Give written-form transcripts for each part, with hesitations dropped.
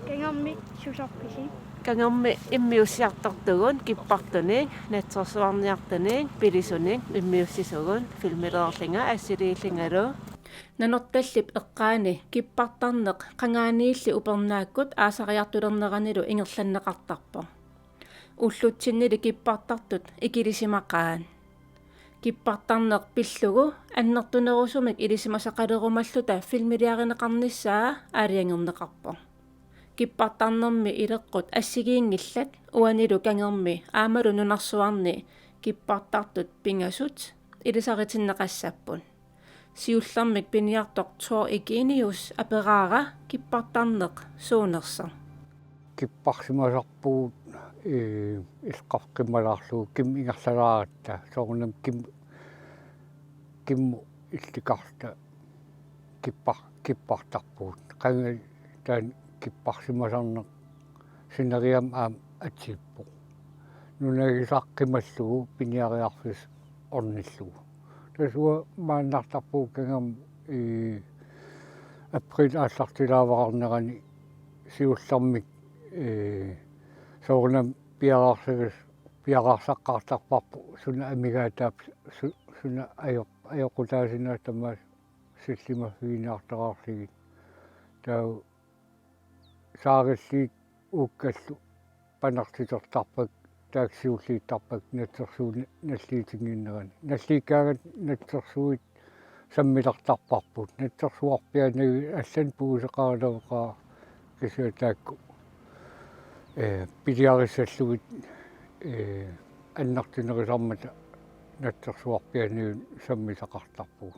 Kangammi susarpisi. Kangammi immiussiartartugun kippartuni natsorsuarniartuni pilisuni immiussisugun filmileerlinga assiliillingalu nanortallip eqqaani kippartarneq qangaaniilli upernaakkut aasariartulerneranilu ingerlanneqartarpo уллутсиннили киппартартут икилисимақаан киппартарнеқ пиллугу аннертунерусумик илисимасақалерумаллута филмилиаринеқарниссаа аалиангернеқарпо киппартарнерми илеққут ассигиингиллат уанилу кангерми аамалу нунарсуарни киппартартут пингасут илисаритиннеқассаппут сиуллэрмик пиниартоқ тоо икиниус апераара киппартарнеқ суунерсер киппарсимасарпуут исқарқималаарлуу ким ингерлалааратта соорнам кимму илликарта киппартарпуут қанга таан киппарсимасарнеқ синериам аам атсиппо нунагисаққималлугу пиниариарфис орниллугу тасуа мааннартарпуу кангам април ааллартилаавақарнерани сиуллэрмик соорнам пиараарсаққартарпарпу суна амигаатаап суна аёқутаасинаа тамаас силлимаффигинаартараарлигит тау саариллиит ууккаллу панартитертарпак тааксиуллииттарпак натсерсуун наллиитингиннерани наллииккаагат натсерсуит саммилартарпарпут натсерсуарпианаги аллан пуусеқаралавеқаа кисуатаакку пилиариссаллугит аннартинерисармата натсерсуарпианаги саммисақартарпуг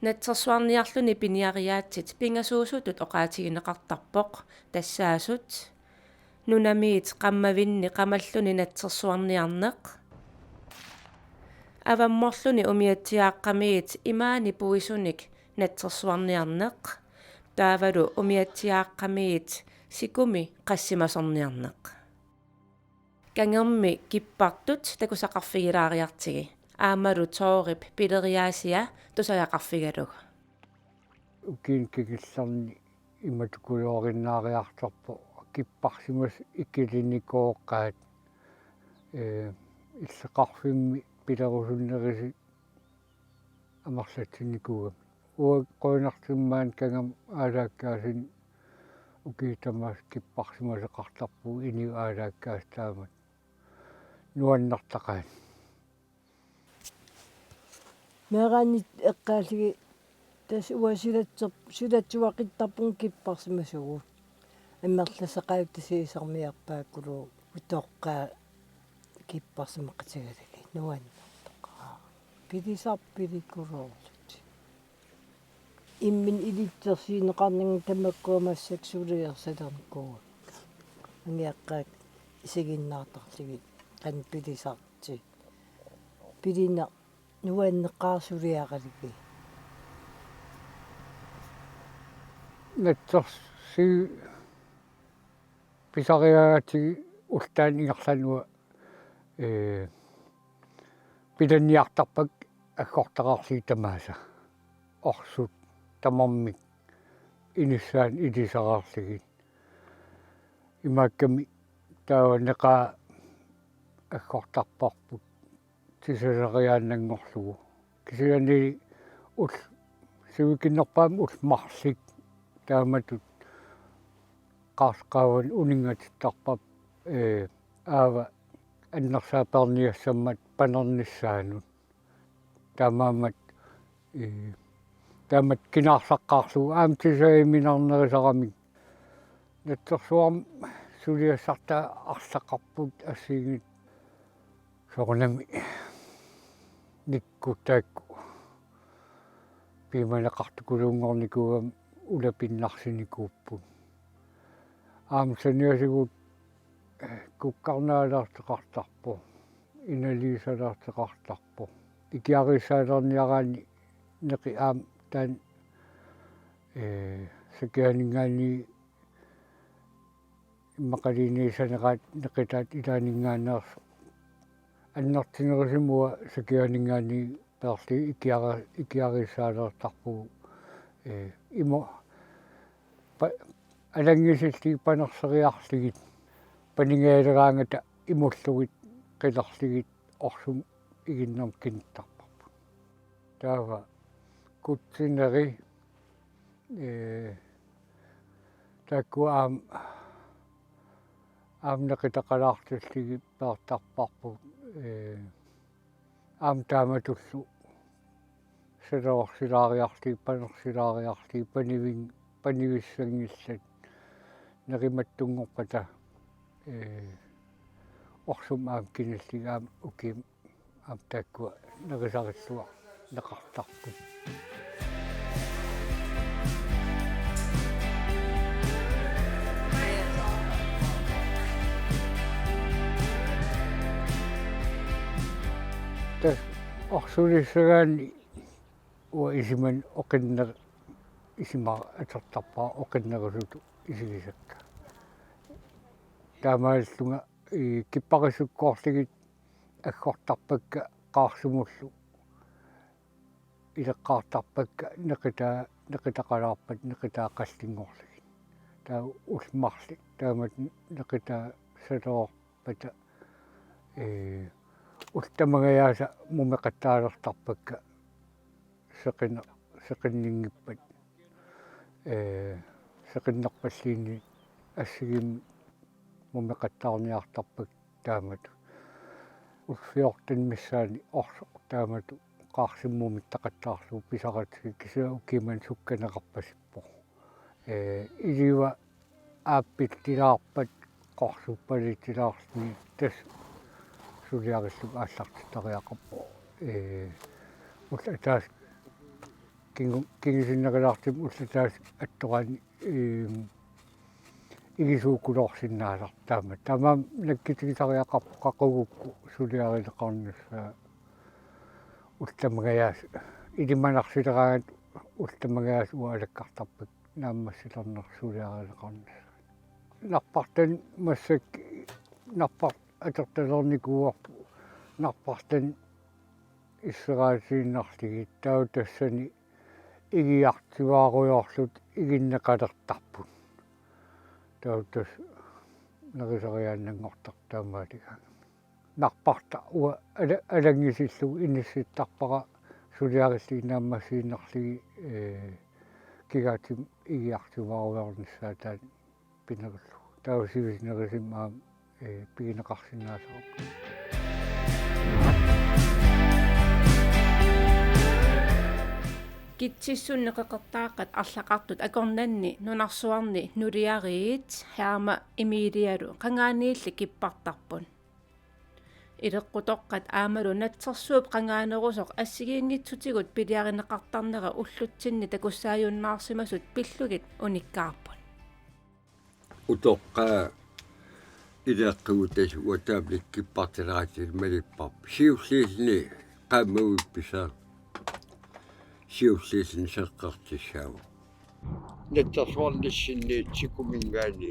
натсерсуарниарлуни пиниариаатсит пингасуусутут оқаатигинеқартарпоқ тассаасут нунамиит қаммавинни қамаллуни натсерсуарниарнеқ авамморлуни умиатсиааққамиит имаани пуисуник натсерсуарниарнеқ таавалу умиатсиааққамиит сикуми qassimasорниарнеқ кангерми киппартут такусақарфигилаариартиги аамалу тоорип пилериаасиа тусаяқарфигалуг укин кикилларни иматукулуориннаариарторпо киппарсимас иккилинникооққаат иллеқарфимми пилерусуннериси амарлатсинникуга уа qoinartimmaan kangam aalaakkaasин укиитамаас киппарсимасеқартарпу иниу аалааккаастаамат нуаннартақаат меранит эққаалиги тас уасилатсуақиттарпун киппарсимасугу аммерласақаап тасиисармиарпааккулу утоққаа киппарсимаққатигалаги нуаннартақаа пилисарпиликкулуорлут иммин илитсерсиинеқарнинг тамаккуамассак сулиерсалерниккугу амиаққаак исигиннаартарлиги қан пилисарти пилина нуаннеққарсулиаралиги натсерси писариаатиги ултаан ингерлануа пиланниартарпак аггортақарлии тамааса орсут тамармик иниссаан илисараарлигит имаакками тааванеқаа аггортарпарпут тисалериааннангорлугу кисиани ул сивикиннерпаам улмарлик тааматут qaarqaavan uningatittarpap aava аннерсааперниассаммат панернissaanут таамаамат таамат кинаарсаққарлугу аамтисаиминарнерисарамик натсерсуарм сулиассарта арлақарпут ассигит сорнами никкутаакку пиманеқартукулуунгорникугам улапиннарсиникууппут аамсаниасигут куккарнаалаартеқартарпо иналиисалаартеқартарпо икиарисаалерниараани неқи аам таан сакианингаани иммақалиниисанеқаат неқитаат илаанингаанеерс аннартинерисимуа сакианингаани perti ikiarisaalertarpu imo алангисилти панерсериарлигит панигаалераангата имуллугит қилерлигит орсум игиннерм киниттарпарпу таава кутсинери такуам амнекитақалаартуллиги пеэртарпарпу аам тааматуллу сэлоорсилаариарли панерсилаариарли панивиссангиллат нериматтунгорпата орсум аам киниллигаам уким аам тааккуа нерисариллуа неқартарпу тас орсулиссагаани уа исиман оқиннер исимаа атертарпаа оқиннерусуту исигисакка таамааллунга киппарисуккоорлигит аггортарпакка қаарсумуллу илеққаартарпакка неқитақалаарпат неқитааққаллингорлигит таа улмарли таамат неқитаа салоорпата ултамагаяаса мумеқаттаалертарпакка сеқиннингиппат сеқиннерпаллиинни ассигим мумеқаттаарниартарпак таамат улфиортан миссаани орсо таамату қаарсиммумит тақаттаарлу писаратси кисаа укиман сукканеқарпасиппо илива ааппиттилаарпат қорсуппалитилаарни тас сулиариллук ааллартиттариақарпо уллатаас кингисиннерилаартим уллатаас атторани игисууккулоорсиннаалар таамаам наккитигисариақарпо қақугукку сулиарилеқарнссаа ултамагаяас илиманарсилераагат ултамагаяас уалаккартарпак нааммассилернер сулиарилеқарнссаа нарпартан массак нарпарт атерталерникуарпу нарпартан иссераасииннарлигит тау тассани игиартивааруйоорлут игиннеқалертарпут тау тас нерисариааннангортартаамаалига нарпарта уа алангисиллу иннисситтарпара сулиариллиг нааммассииннарлиги кигаатим игиартивааруйорнссаа таан пинеруллу тау сивиснерисимаа пигинеқарсинаасаруп китсиссуннеқеқартаақат арлақартут акорнанни нунарсуарни нулиариит хаама имилиалу қангаанниилли киппартарпун илеққутоққат аамалу натсерсууп қангаанерусоқ ассигиингитсутигут пилиаринеқартарнера уллутсинни такуссааюннаарсимасут пиллугит униккаарпун утоққаа илеққуутас уатаблик киппартиларатил малиппар сиуллиилни qaamauippisa siullisen seqqartissaava nattarsuarnissinniit sikumingaani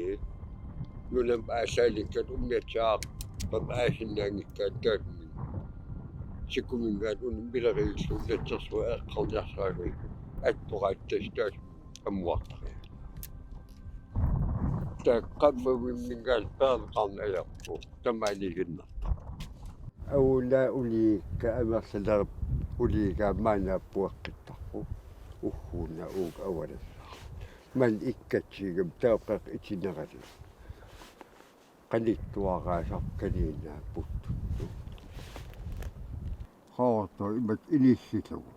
nunam aasaalikkat ummiatsaaq pam aasinnaangikkaat taatmin sikumingaat unum pileriillu nattarsu eqqarniarsaagui atpoqaattas ammuartari taqqammavimmingaal peerneqarnaajarpu tamaaniginnarta aulla uliikka amersalerp uliigaammaanaappuaqqittarpu uhhuuna uuk awalassa man ikkatsiigam taaqaq itinerali qanittuaraasarkaniinaapput haarto imat inissilugu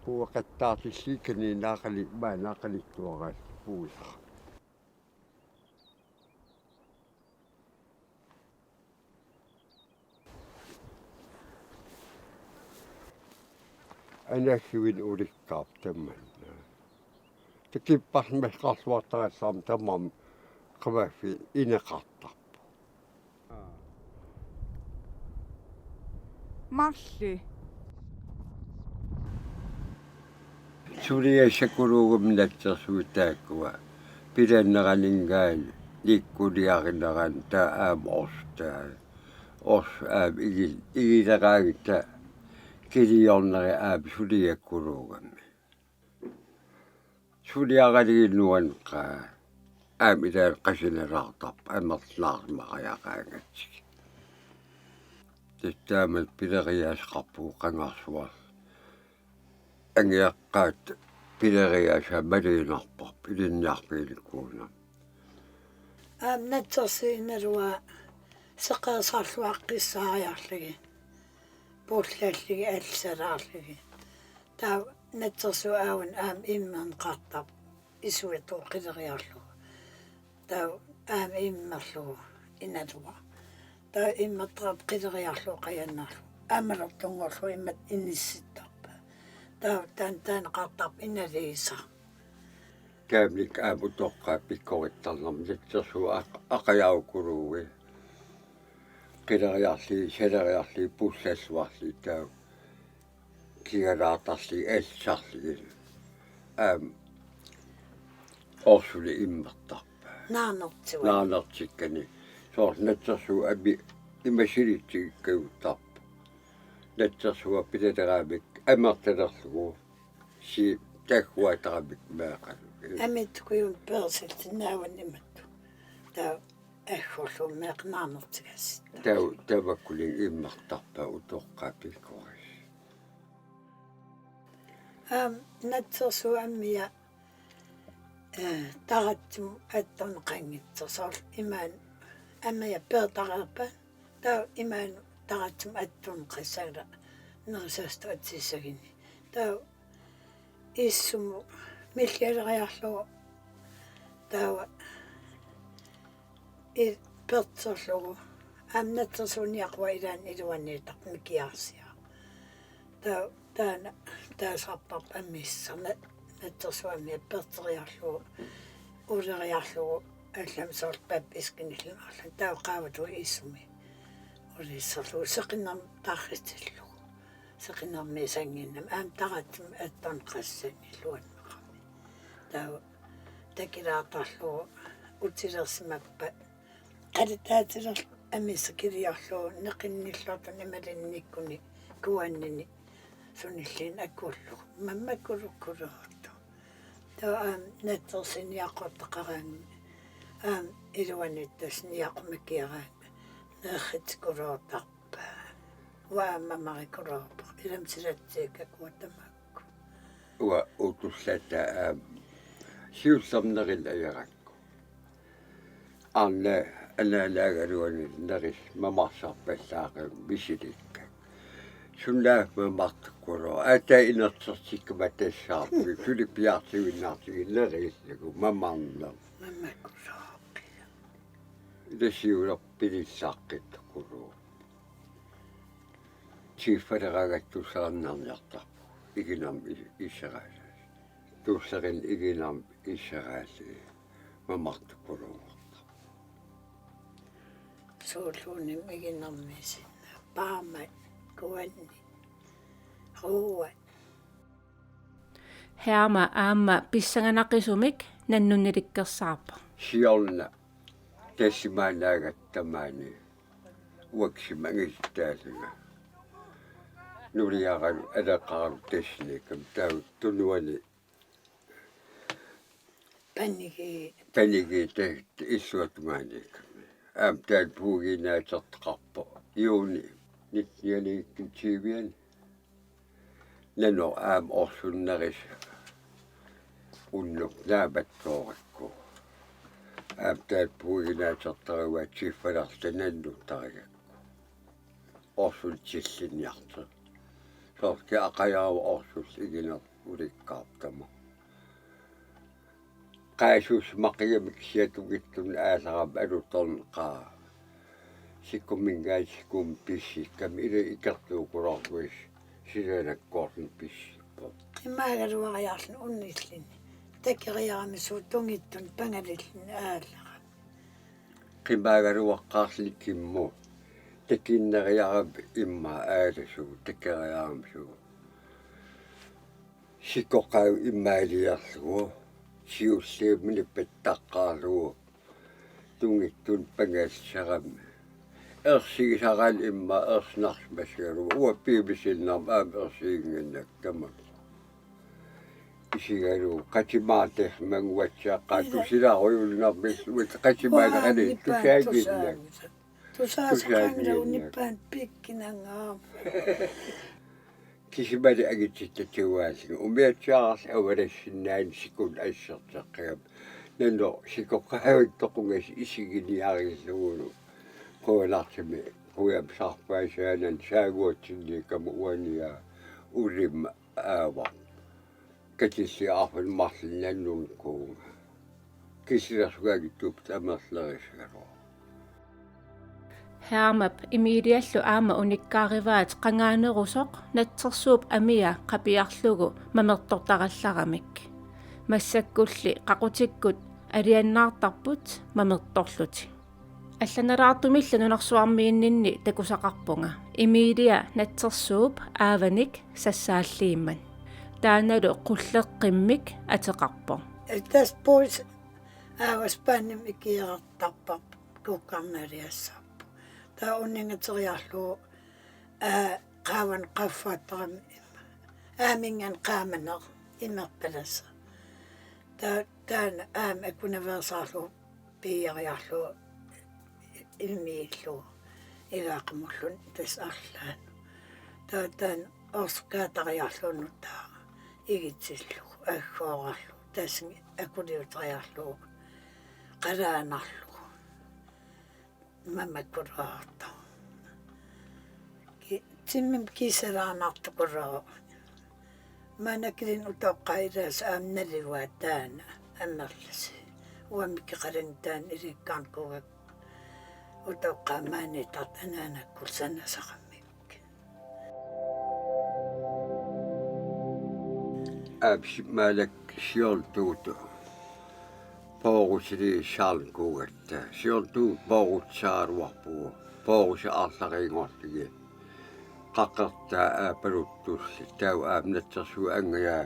puaqattaartilliikaniinaaqali maanaaqalittuaraas puusa anassuin ulikkaap tamman takipparmas qassuartarassam tammam qavaffi ineqartarpu Marli suliassakuluugum natsersuutaakkua pilanneraninggaan likkuliarineran taa aam orstaa ors aam igileqaagita kilionneri suliekkuruugamme. Suliagalin nuonkaa. Mitä kasinen rautap, emmat naarmaa ja kaiketkin. Sitten me pideriäis kapuu kangasvaa. Enkä käyt pideriäis ja medinappa, pidin jahpiilikuuna. Nettosin ruoa saqaasarluaqqissa ajarligi. Pullalligi elseraaligi. Tää nettosu aun imman qattab isuetu qideriallu. Tää immallu inadua. Tää immatrab qideriallu qayannalu. Amalortungorlu immat innissittarpa. Tän qattab inadiisa. Käymlik äämu tokkaa pikkorittanna, että suu akajaukuruui. Kideriasli, sederiasli, pussesvasli, tää kieraatasli, etsasli. Osuli immattaa. Naanotsikkeni. Se on netsasuu emme silitsi köytap. Netsasuu pidetään emmatteraslu. Si tehkuaitaan määrän. Ämit kuin pörsilti näyön nimetty. Tää ehkoisu määrä naanotsikäsi. Tämä kulin immattaa utokkaa pikkois. Netsasu ämmiä tarattum etton qangitsa sol iman ämmiä pörtarapa. Tää iman tarattum etton qisara. Nersasta etsisagini. Tää issum millerajahlu tää pörtsaslu netsasun jaqwa idan iduanita mikiasia. Tää sappap ämmissä netsasuamia pörtsariallu urariallu allam sort päppiskinillan allan tää qaavatu issumi urissallu seqinnam tarritillu seqinnam mesanginnam tarattum etton qassangilluannaqami tää takiraatallu utsilersimappa qaditaatiler ämmissä kirjallu neqinnillartu nimalinnikkuni kuannini sunnillin akullu mamma kurukkuruuttu tää nettosin jaqottaqaran iluanittas niaqmikiaran nehitskuruutappa waamamarikuroopa ilamsilatsiika kuatamakku Ua utussetta siussamnerilla jarakku. Anne lääkäruoni näris mamassa pestaakin visitikkä. Sun nähmä matkuro. Ätä inatsat sikkama tessaa. Syli piatsi vinnatsi näris kun mamanna. mammakuroopi Det siura pidi sakkit kuru. Siifadaragattu sannan jatta. Ikinam Israel. Tussarin ikinam Israel. Mamattukuru. suulluuni mikinammisin paama kuanni ruuan Heama aamma pissanganaqisumik nannunnilikkersaarpa. Siolna tessimään näyttämäni uoksi mängistäisenä. Nuliaran edakaaru tesniikam täyttynuoni penniki tehty isuotumaaniikam. Täällä puhukin näitä kappo. Juuni, nyt niinkin siivien. Ne on osun näris. Unnuk näbät torekko. Täällä puhukin näitä tarvitset siivadasta nennuttarikko. Osun sissin jahta. Se olisikin akajau osus ikinä ulikkauttama. Kaisuus makiamiksi tukittun ääsaam edutonkaa. Sikko minkäis kun pissikkä, miten ikättuu kurahvis sirene korn pissikko. Määrä ruoajasin onnislin. Tekijäämme suu tungittun pängerillin äällä. Kimmäärä ruokkaaslikin muu. Tekinnär jaab imma ääresuu, tekijääm suu. Sikko käy immäiliäsuu. Siusse minne pettakkaa ruo. Tungittun pengessaramme. ersiisaran imma ersnarsmasgaru uappiibisinnaam ersiinginnak kama isigaru qatimaatehmanguatsaaqaatu silaaruyulnarmis qatimaanaqani tusaaginnak Tusaasaqangaunippan pikkinangaam. kisimani agitsittatsuaasiga umiatsiaras avalassinnaani sikun asserteqqigam nanno sikoqqahavittoqungas isiginiarilluunu quunartimi quam sarpaasaanan saaguatsinniikamu uania ulimma aava katilliarfun marlinnannun kuunga kisilersugaagittuup tamerlerisgaru Hermap imidiallu aama unikkaarivaat qangaanerusoq natsersuup amia qapiarlugu mamertortarallarmik массаккулли qaqutikkut алианнаартарпут мамерторлути алланалаартумилла нунарсуармииннинни такусақарпунга имиилиа натсерсууп ааваник сассааллиимман тааналу qulleqqimmik атеқарпо Täs pois aavaspannim ikiartarpap kuqqarnaliassarpu. Tää on ningateriarlu qaavan qaffaattarami aamingan qaamaner imerpalassa. Tään akunaversaarlu piiariarlu ilmiillu ilaaqamullun tas arlaan. Tään orskaatariarlunnu taa igitsillu aggoorarlu tas akuniuteriarlu qalaanarlu mammakuraarta. Timmim kisalaanartukuraa manakilin utoqqailaas aamnaliwaa taana ammerlasi uamikkiqalantaan ilikkaankuga utoqqaamaanitart anaanakkul sanasaqammik absimaalak sioltuutu poorusili saalkuugatta sioltuut poorutsaaruarpuu poorusa aarlariingortigi qaqqertaa aapaluttussi tau aamnatsersu angayaa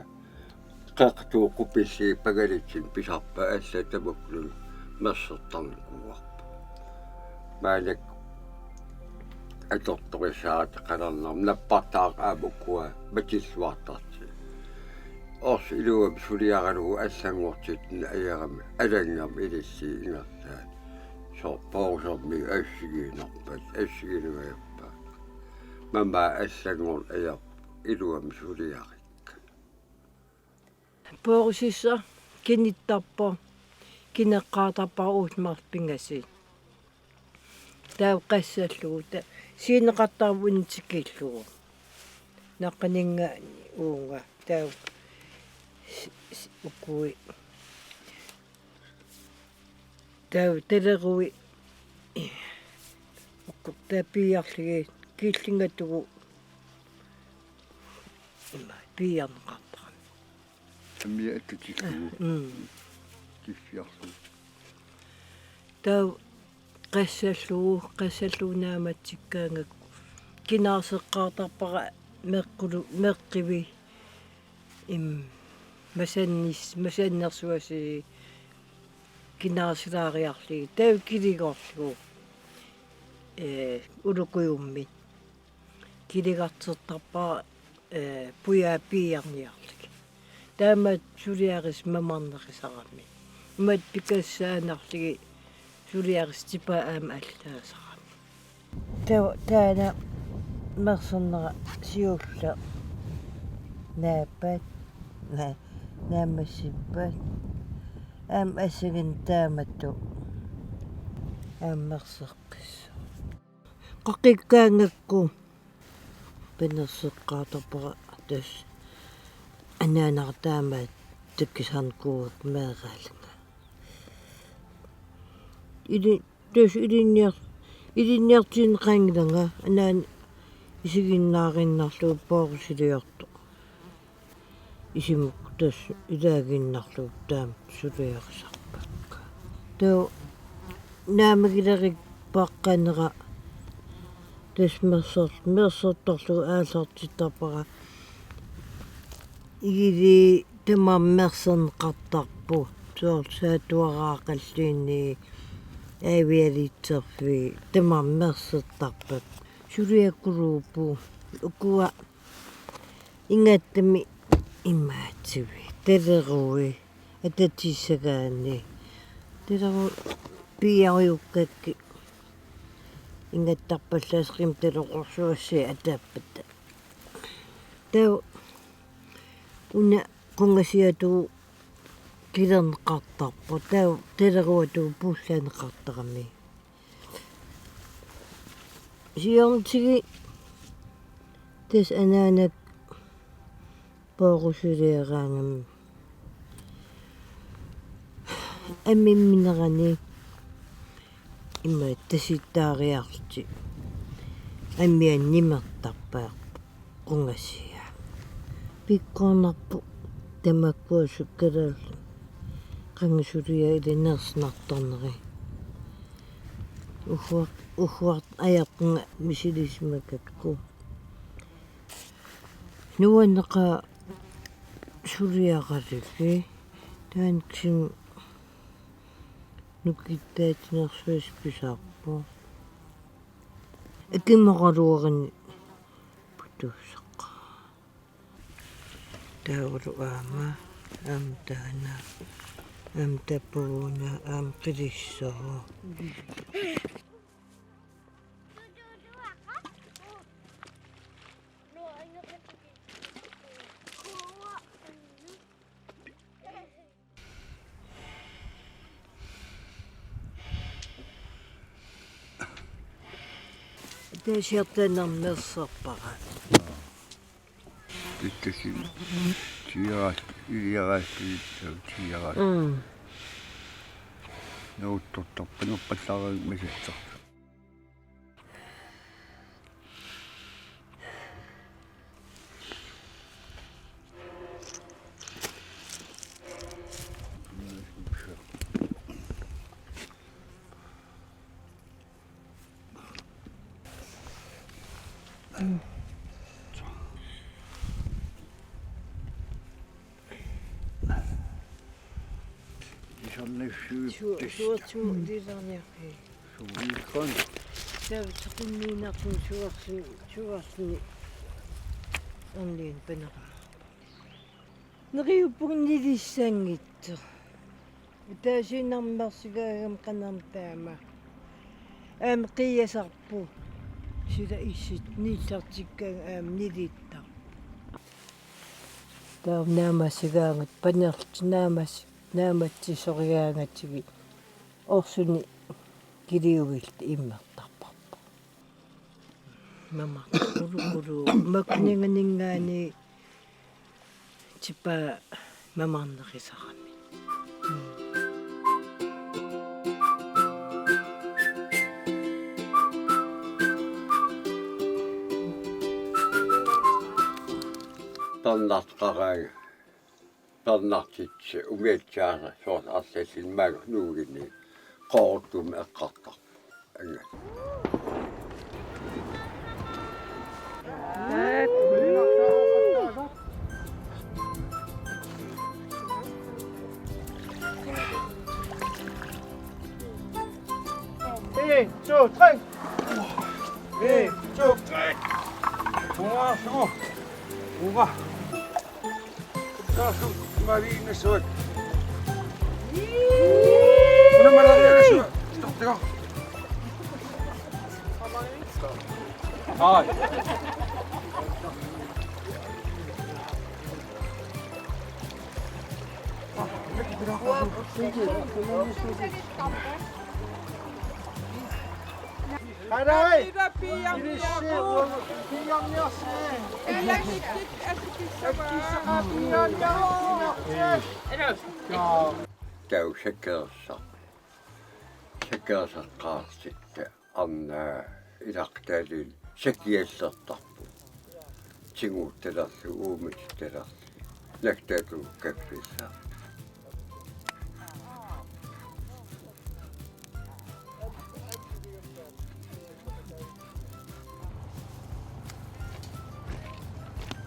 qaqtuu qupissi pagalitsin pisarpa allatamuklun mersertarnikuuarpu maalak atortorisaat qalarnam nappartaaq aamukkua matilluartarti ors iluam suliaralugu allangortitna ayarami alangam ilissi ingertaa so poorusormi assigiinerpat assiginuajappa mama allangor ayar iluam suliarik Poorusissa kinnittappa kineqqaatappa uutmarpingasi tau qassalluu siineqattaarvunitikillugu naqqaninga uunga tau ukui tau telerui ukkuttapiarligi kiillingatugu piarneqartara amia atutikkuu kissiarlu tau qassallunaamatsikkaangakku kinaaseqqaartarpara meqqivi масаннерсуаси кинаасилаариарлиги тау килигорлугу улукуйумми килигартертарпара пуяапиарниарлик таамат сулиарис мамарнерисарами имат пикассаанарлиги сулиарис типа аама аллаасарами таана мерсернера сиулла наапат наамассиппат ассагин тааматту ааммерсеққиссу қақиккаангакку пинерсеққаатарпара тас анаанартаамаат таккисарникуугут меэраалнга илинниартин қангиланга анаан исигиннаариннарлуу поорусилиорто исимук тас илаагиннарлуу таам сулиарисарпакка тоо наамагилерик паққанера тас мерсорторлугу ааллартиттарпара игили тамаммерсернеқартарпу соор саатуараақаллиинни Avialitserfi tamammersertarpat suliakkuruupu ukua ingattami imaatsivi talerui atatissagaani talaru piariukkakki ingattarpallaasqim taloqorsuassi ataappata tau una kungasiatu kilerneqartarpu tau talaruatu puullaaneqartarami siorntigi tas anaanak poorusuliaraangam аммимминерани имма тасситтаариарти аммианнимертарпаа кунгассиа пиккорнарпу тамаккуасуккалаал qangissulia ilinерснарторнери ухуарт аярпунга мисилисмакакку нуаннеqa сулиақалиффи таанксим нуккиттаатинерсуис писаарпу акиммоқалуарани путуссаққа таавалу аама таана тапууна қилиссоо таасиартанарнерсерпара Иттасин тиараст нууттортарпанерпаллаараг масатсар суатсуу дилерниарфи суикон таавтақинниинартун суарсини онлин панера нериуппугнилиссаангитсо таасинармерсигаагам канарм таама аам қиясарпу сила иссит ниллартиккаан аам нилиттар таавнаамассигаангат панерлт нааматсисориаангатсиги орсуни килиугилт иммертарпарпа мама кулу макнингаningaani типа мамарнерисарами таннартqaраага таннартитси умиатсаара соорт арлаллин маага нуугинни qoortuumi eqqartar angat En, 2, 3. 1, 2, 3. Uga, så. Uga. Så Marine så. Nu man har så. Stopp det. Hej. Hej dig! Käy sekersaqaarsitta arnaa ilaqtaalin sekiallertarpu tinguuttalerlu uumititalerlu naktaatu kaffissaa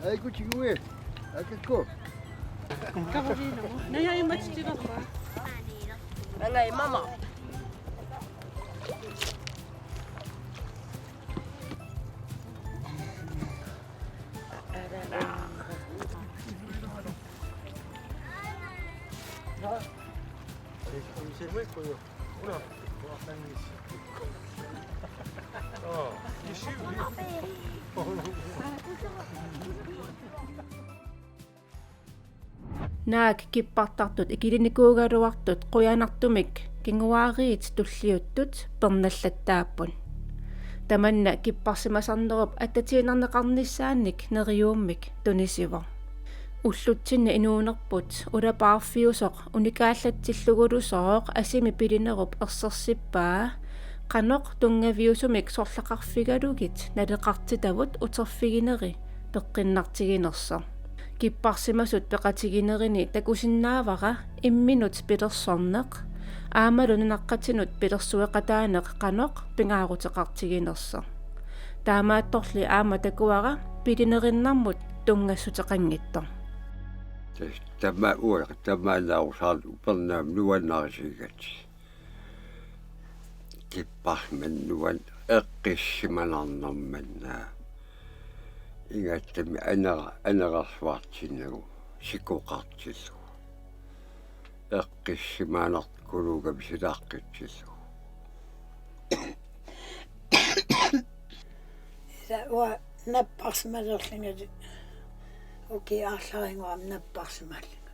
Hej, god tjue. Jeg kan gå. Nej, jeg er med til det. Eller mamma. Naak kippartartut ikilinikууgaluartut quyanartumik kinguaariit tulliuttut pernallattaappun tamanna kipparsimasarnerup attatiinarneqarnissaannik neriuummik tunisiva уллутсинна инуунерпут улапаарфиусоқ уникааллатсиллугулусооқ асими пилинеруп ерсерсиппаа qanoq тунгавиусумик сорлақарфигалугит налеқартитавут утерфигинери пеққиннартигинерсо киппарсимасут пеқатигинерини такусиннаавара имминут пилерсорнеқ аамалунинаққатинут пилерсуеқатаанеқ qanoq пингаарутеқартигинерсо таамаатторли аама такуара пилинериннармут тунгассутеқангиттор Tämä uori, tämä lausaan upannaam nuannaarsigat. Kippasmen nuan eqqissimanarnermannaa. Ingattami anarasvaartinnagu sikuqartillu. Eqqissimaanartkuluga misilaaqqitillu. Ida ua napparsmalerlingat okei арларингуам наппарсимааллинга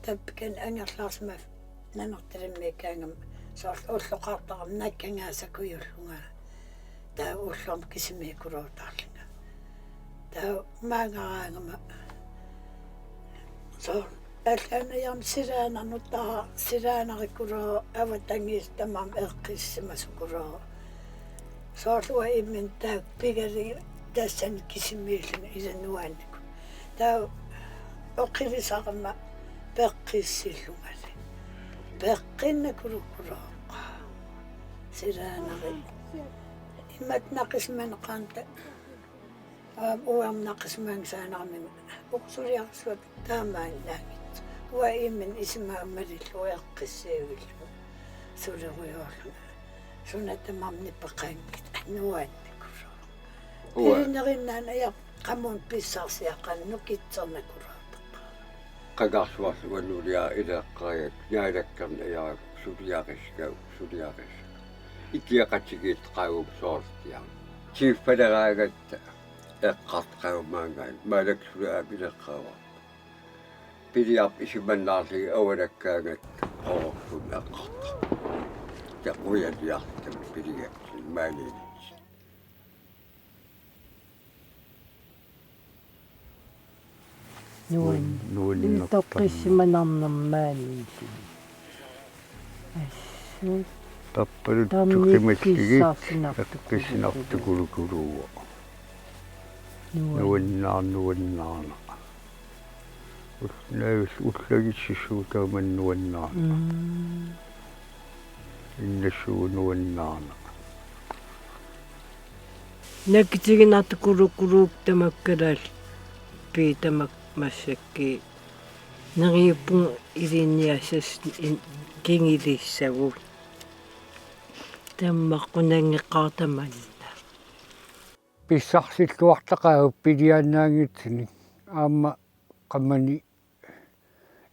тааппикен ангерлаарсма нанерталиммикаангам соорл уллоқартарам наккангаасакуйуллунга таа уллорм кисимикулуутаарлинга таа маагараангама со аллаанаярм силаанарнуттара силаанариккулоо аватангиис тамам эққиссимасукулоо соорлуа иммин таа пигали тассан кисимииллуна илануаанник таа оққилисарма пеққиссиллунгали пеққиннакулуккулооққа силаанари иммат нақисманеқаанта уам нақисмаангсаанармин оқсулиарсуат таамааннаагит уа иммин исимааммалиллу эққиссиивиллу сулеруйоорлу сунатамарни пеққаангит аннуаанникулоо илинериннаана я qammun pissarsiaqannu kitsernakulaateqqa Qaqarsuarluanulia ileqqaajak naalakkarna yaaq suliaqiskau ikiaqatigiit qaagum soortiam tiiffaleraagatta eqqartqaumaangaan maalaksulaam ileqqaava piliap isimannaarligi awalakkaangat qororpun eqqarta taquyaaliartam piligaksin maalini nuun toqqissimанарнэрмаани ассу tappalut tuqimalligi eqqissinartukulukuluu nuannaarna ullagus ullagissisuutaumannuannaarna иннассуу нуаннаарна наккитигинартукулуккулуук тамаккалаал пи тамак массакки нериуппун илинниассас кингилиссагут таммаққунангеққартаманна писсарсиллуартақаа пилианнаангитсини аама қаммани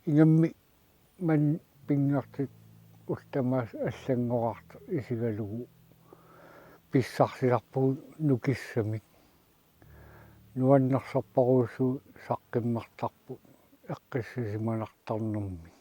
ингамми ман пингартит ултамаас аллангорарта исигалугу писсарсиларпугу нукиссамик нуаннерсарпарусу саққиммартарпу эққиссисиманартарнэрми